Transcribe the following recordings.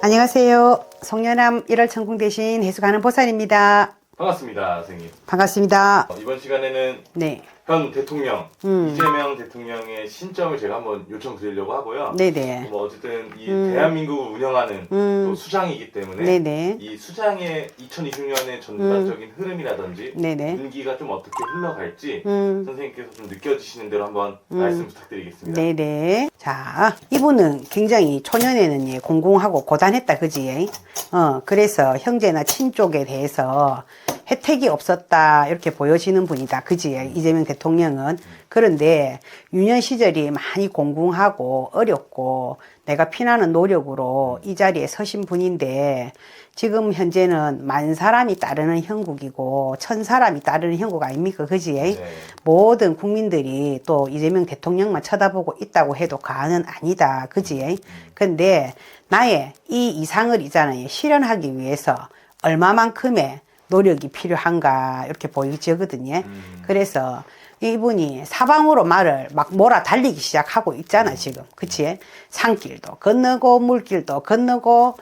안녕하세요. 송년암 1월 천궁 대신 해수가는 보살입니다. 반갑습니다, 선생님. 반갑습니다. 이번 시간에는 네. 현 대통령 이재명 대통령의 신점을 제가 한번 요청드리려고 하고요. 네네. 뭐 어쨌든 이 대한민국을 운영하는 또 수장이기 때문에 네네. 이 수장의 2026년의 전반적인 흐름이라든지 네네. 분기가 좀 어떻게 흘러갈지 선생님께서 좀 느껴지시는 대로 한번 말씀 부탁드리겠습니다. 네네. 자, 이분은 굉장히 초년에는 예, 공공하고 고단했다, 그지? 그래서 형제나 친 쪽에 대해서 혜택이 없었다, 이렇게 보여지는 분이다, 그지? 이재명 대통령은. 그런데 유년 시절이 많이 공공하고 어렵고 내가 피나는 노력으로 이 자리에 서신 분인데 지금 현재는 만 사람이 따르는 형국이고 천 사람이 따르는 형국 아닙니까? 그지? 네. 모든 국민들이 또 이재명 대통령만 쳐다보고 있다고 해도 과언은 아니다. 그지? 근데 나의 이 이상을 있잖아요. 실현하기 위해서 얼마만큼의 노력이 필요한가 이렇게 보이지거든요. 그래서 이분이 사방으로 말을 막 몰아 달리기 시작하고 있잖아, 지금. 그치? 산길도 건너고, 물길도 건너고,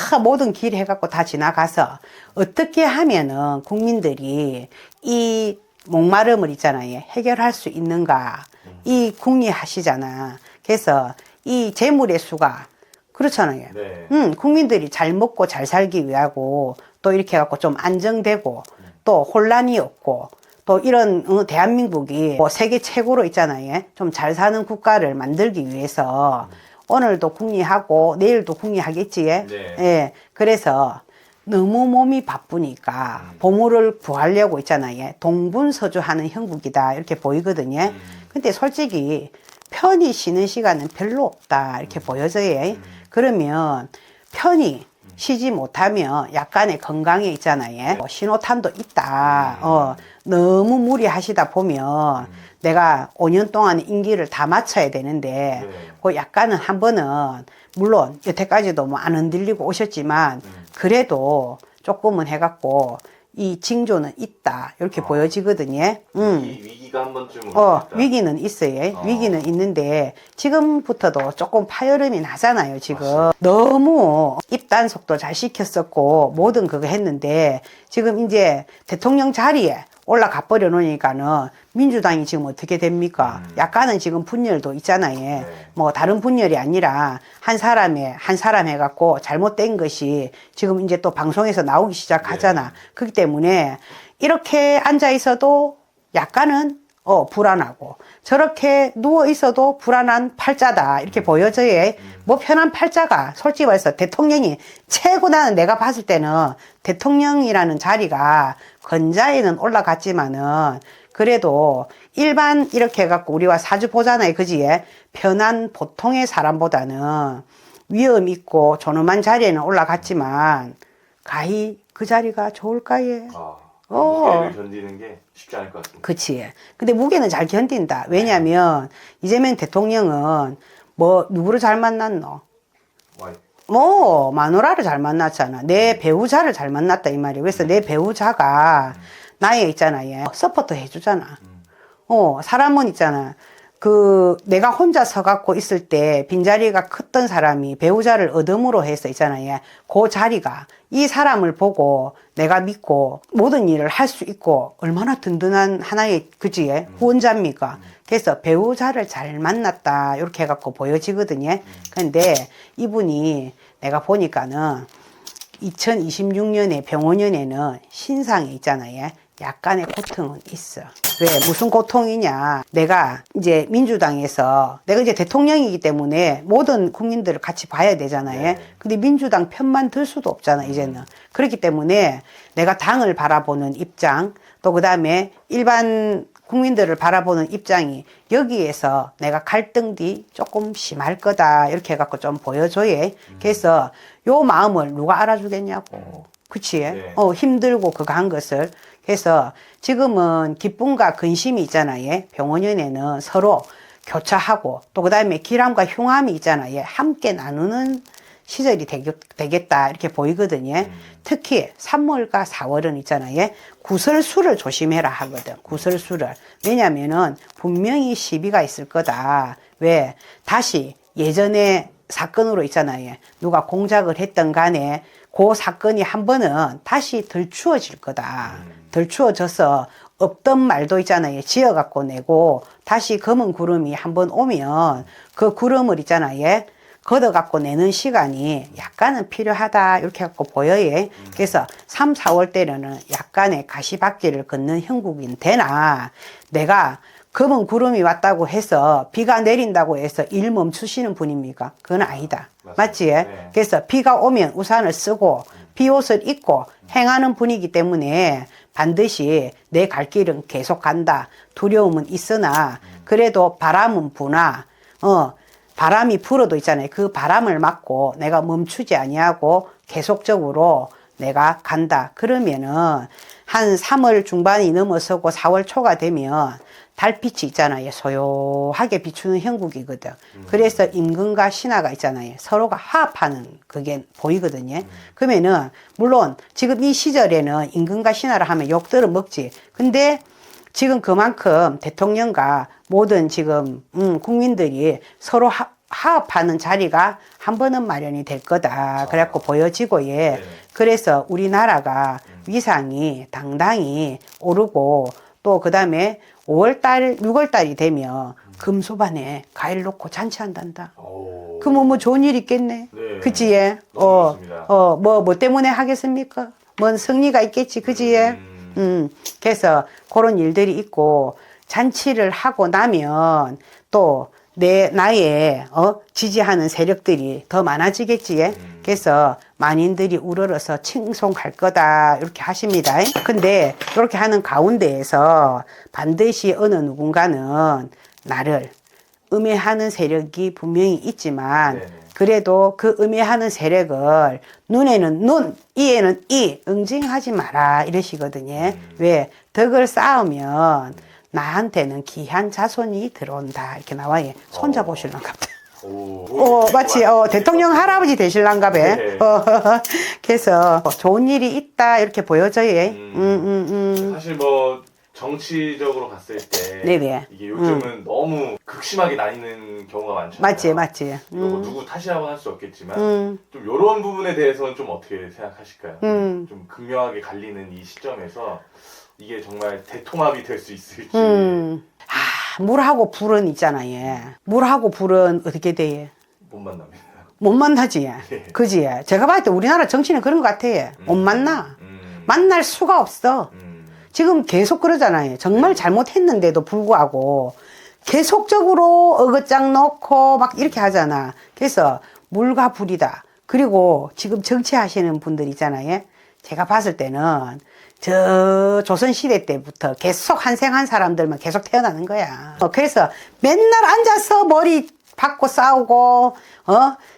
다 모든 길 해갖고 다 지나가서 어떻게 하면은 국민들이 이 목마름을 있잖아요. 해결할 수 있는가. 이 궁리하시잖아. 그래서 이 재물의 수가 그렇잖아요. 네. 국민들이 잘 먹고 잘 살기 위하고 또 이렇게 해갖고 좀 안정되고 또 혼란이 없고 또 이런 대한민국이 뭐 세계 최고로 있잖아요. 좀 잘 사는 국가를 만들기 위해서 오늘도 궁리하고 내일도 궁리하겠지. 네. 예. 그래서 너무 몸이 바쁘니까 보물을 구하려고 있잖아요. 동분서주하는 형국이다 이렇게 보이거든요. 근데 솔직히 편히 쉬는 시간은 별로 없다 이렇게 보여져요. 그러면 편히 쉬지 못하면 약간의 건강에 있잖아요. 신호탄도 있다. 너무 무리하시다 보면 내가 5년 동안 임기를 다 마쳐야 되는데 그 약간은 한 번은 물론 여태까지도 뭐 안 흔들리고 오셨지만 그래도 조금은 해갖고 이 징조는 있다 이렇게 보여지거든요. 위기가 한 번쯤 올 수 있다. 위기는 있어요. 위기는 있는데 지금부터도 조금 파열음이 나잖아요. 지금 맞습니다. 너무 입단속도 잘 시켰었고 모든 그거 했는데 지금 이제 대통령 자리에 올라가 버려 놓으니까는 민주당이 지금 어떻게 됩니까? 약간은 지금 분열도 있잖아요. 뭐 다른 분열이 아니라 한 사람 해갖고 잘못된 것이 지금 이제 또 방송에서 나오기 시작하잖아. 그렇기 때문에 이렇게 앉아 있어도 약간은 불안하고 저렇게 누워 있어도 불안한 팔자다 이렇게 보여져요. 뭐 편한 팔자가 솔직히 말해서 대통령이 최고 나는 내가 봤을 때는 대통령이라는 자리가 건자에는 올라갔지만은 그래도 일반 이렇게 해갖고 우리와 사주 보잖아요. 그지? 편한 보통의 사람보다는 위험 있고 존엄한 자리에는 올라갔지만 가히 그 자리가 좋을까요? 무게를 견디는 게 쉽지 않을 것 같습니다. 그치. 근데 무게는 잘 견딘다. 왜냐면 이재명 대통령은 뭐 누구를 잘 만났노? 뭐 마누라를 잘 만났잖아. 내 배우자를 잘 만났다 이 말이야. 그래서 내 배우자가 나의 있잖아요. 서포트 해주잖아. 사람은 있잖아. 내가 혼자 서갖고 있을 때 빈자리가 컸던 사람이 배우자를 얻음으로 해서 있잖아요. 그 자리가 이 사람을 보고 내가 믿고 모든 일을 할 수 있고 얼마나 든든한 하나의 그지 후원자입니까? 그래서 배우자를 잘 만났다 이렇게 해갖고 보여지거든요. 근데 이분이 내가 보니까는 2026년에 병원년에는 신상에 있잖아요. 약간의 고통은 있어. 왜? 무슨 고통이냐. 내가 이제 민주당에서 내가 이제 대통령이기 때문에 모든 국민들을 같이 봐야 되잖아요. 근데 민주당 편만 들 수도 없잖아, 이제는. 그렇기 때문에 내가 당을 바라보는 입장, 또 그 다음에 일반 국민들을 바라보는 입장이 여기에서 내가 갈등이 조금 심할 거다. 이렇게 해갖고 좀 보여줘야. 그래서 요 마음을 누가 알아주겠냐고. 그치? 힘들고 그거 한 것을. 그래서 지금은 기쁨과 근심이 있잖아요. 병원연에는 서로 교차하고 또 그 다음에 기람과 흉함이 있잖아요. 함께 나누는 시절이 되겠다 이렇게 보이거든요. 특히 3월과 4월은 있잖아요. 구설수를 조심해라 하거든. 구설수를. 왜냐면은 분명히 시비가 있을 거다. 왜? 다시 예전에 사건으로 있잖아요. 누가 공작을 했던 간에 그 사건이 한 번은 다시 덜 추워질 거다. 덜 추워져서 없던 말도 있잖아요. 지어갖고 내고 다시 검은 구름이 한 번 오면 그 구름을 있잖아요. 걷어갖고 내는 시간이 약간은 필요하다. 이렇게 갖고 보여요. 그래서 3, 4월 때는 약간의 가시밭길을 걷는 형국인 되나 내가 검은 구름이 왔다고 해서 비가 내린다고 해서 일 멈추시는 분입니까? 그건 아니다. 맞지? 네. 그래서 비가 오면 우산을 쓰고 비옷을 입고 행하는 분이기 때문에 반드시 내 갈 길은 계속 간다. 두려움은 있으나 그래도 바람은 부나 바람이 불어도 있잖아요. 그 바람을 맞고 내가 멈추지 아니하고 계속적으로 내가 간다. 그러면은 한 3월 중반이 넘어서고 4월 초가 되면 달빛이 있잖아요. 소요하게 비추는 형국이거든. 그래서 임금과 신하가 있잖아요. 서로가 화합하는 그게 보이거든요. 그러면은 물론 지금 이 시절에는 임금과 신하를 하면 욕들은 먹지. 근데 지금 그만큼 대통령과 모든 지금 국민들이 서로 화합하는 자리가 한 번은 마련이 될 거다. 그래갖고 보여지고 예. 그래서 우리나라가 위상이 당당히 오르고 또 그다음에 5월달, 6월달이 되면 금소반에 과일 놓고 잔치한단다. 그러면 뭐 좋은 일 있겠네. 네. 그치, 예? 뭐 때문에 하겠습니까? 뭔 승리가 있겠지, 그치, 예? 그래서 그런 일들이 있고, 잔치를 하고 나면 또 나의, 지지하는 세력들이 더 많아지겠지, 예? 그래서 만인들이 우러러서 칭송할 거다 이렇게 하십니다. 근데 이렇게 하는 가운데에서 반드시 어느 누군가는 나를 음해하는 세력이 분명히 있지만 그래도 그 음해하는 세력을 눈에는 눈, 이에는 이 응징하지 마라 이러시거든요. 왜? 덕을 쌓으면 나한테는 귀한 자손이 들어온다 이렇게 나와요. 손자 보실런가 보다. 맞지. 대통령 할아버지 되실란가 봐. 네. 그래서 좋은 일이 있다 이렇게 보여져요. 사실 뭐 정치적으로 봤을 때 네네. 이게 요즘은 너무 극심하게 나뉘는 경우가 많잖아요. 맞지. 이거 뭐 누구 탓이라고 할 수 없겠지만 좀 이런 부분에 대해서는 좀 어떻게 생각하실까요? 좀 극명하게 갈리는 이 시점에서 이게 정말 대통합이 될 수 있을지. 물하고 불은 있잖아요. 물하고 불은 어떻게 돼? 못 만납니다. 못 만나지. 그지? 제가 봤을 때 우리나라 정치는 그런 것 같아. 못 만나. 만날 수가 없어. 지금 계속 그러잖아요. 정말 잘못했는데도 불구하고 계속적으로 어긋장 놓고 막 이렇게 하잖아. 그래서 물과 불이다. 그리고 지금 정치하시는 분들 있잖아요. 제가 봤을 때는 저 조선시대 때부터 계속 한생한 사람들만 계속 태어나는 거야. 그래서 맨날 앉아서 머리 받고 싸우고,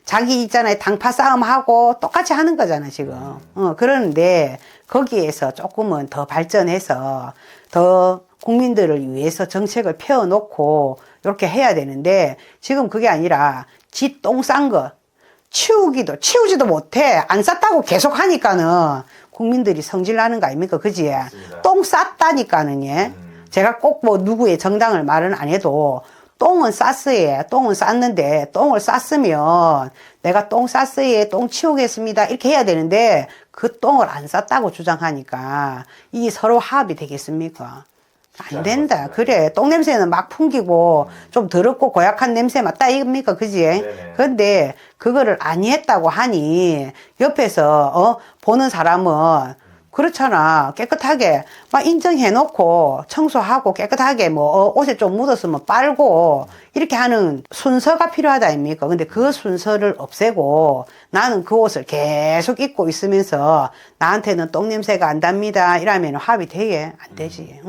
자기 있잖아요. 당파 싸움하고 똑같이 하는 거잖아, 지금. 그러는데 거기에서 조금은 더 발전해서 더 국민들을 위해서 정책을 펴놓고 이렇게 해야 되는데 지금 그게 아니라 지 똥 싼 거 치우지도 못해. 안 쌌다고 계속 하니까는 국민들이 성질 나는 거 아닙니까? 그지? 맞습니다. 똥 쌌다니까는, 예. 제가 꼭 뭐 누구의 정당을 말은 안 해도 똥은 쌌어요. 똥은 쌌는데 똥을 쌌으면 내가 똥 쌌어요. 똥 치우겠습니다. 이렇게 해야 되는데 그 똥을 안 쌌다고 주장하니까 이게 서로 화합이 되겠습니까? 안 된다. 그래. 똥 냄새는 막 풍기고 좀 더럽고 고약한 냄새 맞다 이겁니까? 그지? 네네. 근데 그거를 아니했다고 하니 옆에서 보는 사람은 그렇잖아. 깨끗하게 막 인정해놓고 청소하고 깨끗하게 뭐 옷에 좀 묻었으면 빨고 이렇게 하는 순서가 필요하다 아닙니까? 근데 그 순서를 없애고 나는 그 옷을 계속 입고 있으면서 나한테는 똥냄새가 안 답니다. 이러면 합의 되게 안 되지.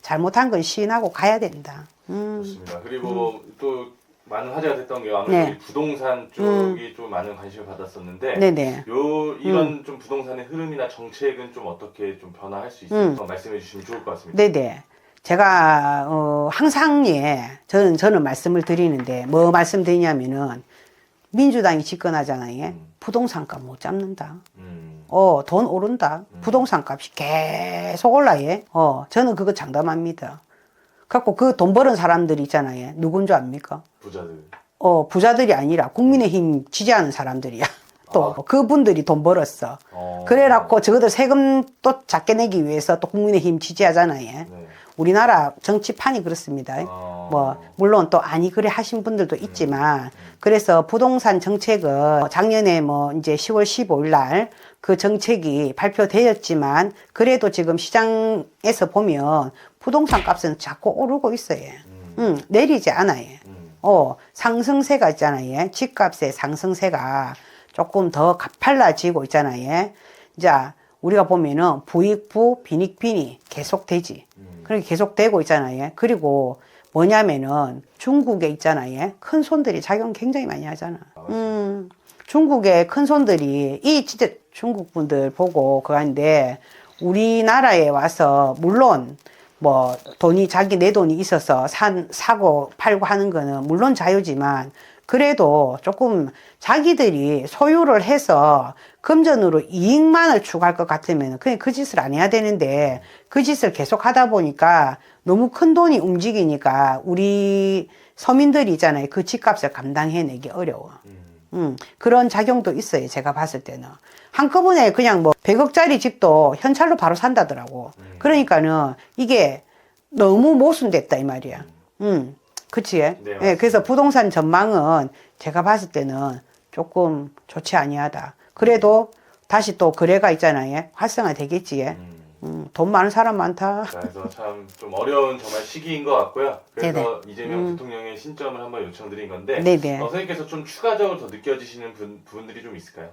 잘못한 건 시인하고 가야 된다. 좋습니다. 그리고 또 많은 화제가 됐던 게 아무래도 네. 이 부동산 쪽이 좀 많은 관심을 받았었는데 네네. 이런 좀 부동산의 흐름이나 정책은 좀 어떻게 좀 변화할 수 있을까 말씀해 주시면 좋을 것 같습니다. 네네. 제가 항상 저는 말씀을 드리는데 뭐 말씀드리냐면은 민주당이 집권하잖아요. 부동산 값 못 잡는다. 돈 오른다. 부동산 값이 계속 올라요. 저는 그거 장담합니다. 갖고 그 돈 버는 사람들 있잖아요. 누군 줄 압니까? 부자들. 부자들이 아니라 국민의힘 지지하는 사람들이야. 또 아. 그분들이 돈 벌었어. 그래갖고 저거들 세금 또 작게 내기 위해서 또 국민의힘 지지하잖아요. 네. 우리나라 정치판이 그렇습니다. 뭐 물론 또 아니 그래 하신 분들도 있지만 그래서 부동산 정책은 작년에 뭐 이제 10월 15일 날 그 정책이 발표되었지만 그래도 지금 시장에서 보면 부동산 값은 자꾸 오르고 있어요. 내리지 않아요. 상승세가 있잖아요. 집값의 상승세가 조금 더 가팔라지고 있잖아요. 자, 우리가 보면은 부익부, 빈익빈이 계속되지. 그렇게 계속되고 있잖아요. 그리고 뭐냐면은 중국에 있잖아요. 큰 손들이 작용 굉장히 많이 하잖아. 중국의 큰 손들이 진짜 중국 분들 보고 그거 하는데 우리나라에 와서 물론 뭐 돈이 내 돈이 있어서 사고 팔고 하는 거는 물론 자유지만 그래도 조금 자기들이 소유를 해서 금전으로 이익만을 추구할 것 같으면 그냥 그 짓을 안 해야 되는데 그 짓을 계속 하다 보니까 너무 큰 돈이 움직이니까 우리 서민들이 있잖아요. 그 집값을 감당해내기 어려워. 그런 작용도 있어요. 제가 봤을 때는. 한꺼번에 그냥 뭐 100억짜리 집도 현찰로 바로 산다더라고. 그러니까는 이게 너무 모순됐다 이 말이야. 그치? 네, 예, 그래서 부동산 전망은 제가 봤을 때는 조금 좋지 아니하다. 그래도 다시 또 거래가 있잖아요. 활성화 되겠지. 돈 많은 사람 많다. 그래서 참 좀 어려운 정말 시기인 것 같고요. 그래서 네네. 이재명 대통령의 신점을 한번 요청드린 건데 네네. 선생님께서 좀 추가적으로 더 느껴지시는 부분들이 좀 있을까요?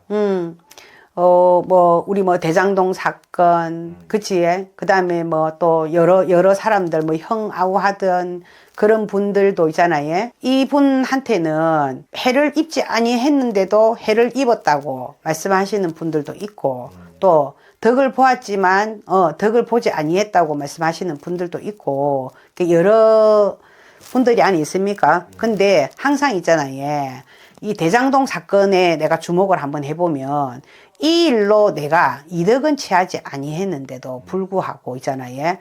우리 대장동 사건, 그치? 그 다음에 뭐 또 여러 사람들, 뭐 형아우 하던 그런 분들도 있잖아요. 이분한테는 해를 입지 아니했는데도 해를 입었다고 말씀하시는 분들도 있고, 또 덕을 보았지만, 덕을 보지 아니했다고 말씀하시는 분들도 있고, 여러 분들이 아니 있습니까? 근데 항상 있잖아요. 이 대장동 사건에 내가 주목을 한번 해보면, 이 일로 내가 이득은 취하지 아니했는데도 불구하고 있잖아요.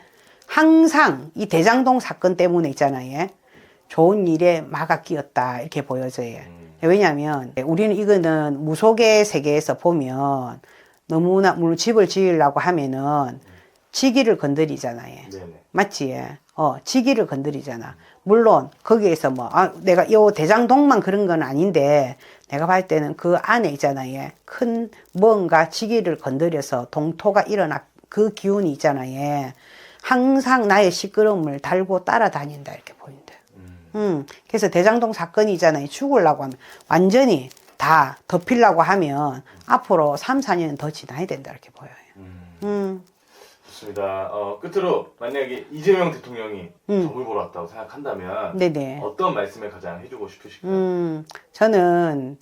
항상 이 대장동 사건 때문에 있잖아요. 좋은 일에 막아 끼었다 이렇게 보여져요. 왜냐하면 우리는 이거는 무속의 세계에서 보면 너무나 물론 집을 지으려고 하면은 지기를 건드리잖아요. 네네. 맞지? 지기를 건드리잖아. 물론 거기에서 내가 요 대장동만 그런 건 아닌데 내가 봤을 때는 그 안에 있잖아요. 큰 뭔가 지기를 건드려서 동토가 일어나 그 기운이 있잖아요. 항상 나의 시끄러움을 달고 따라다닌다 이렇게 보인다. 그래서 대장동 사건이잖아요. 죽으려고 하면 완전히 다 덮이려고 하면 앞으로 3, 4년은 더 지나야 된다 이렇게 보여요. 좋습니다. 끝으로 만약에 이재명 대통령이 점을 보러 왔다고 생각한다면 네네. 어떤 말씀을 가장 해주고 싶으실까요? 저는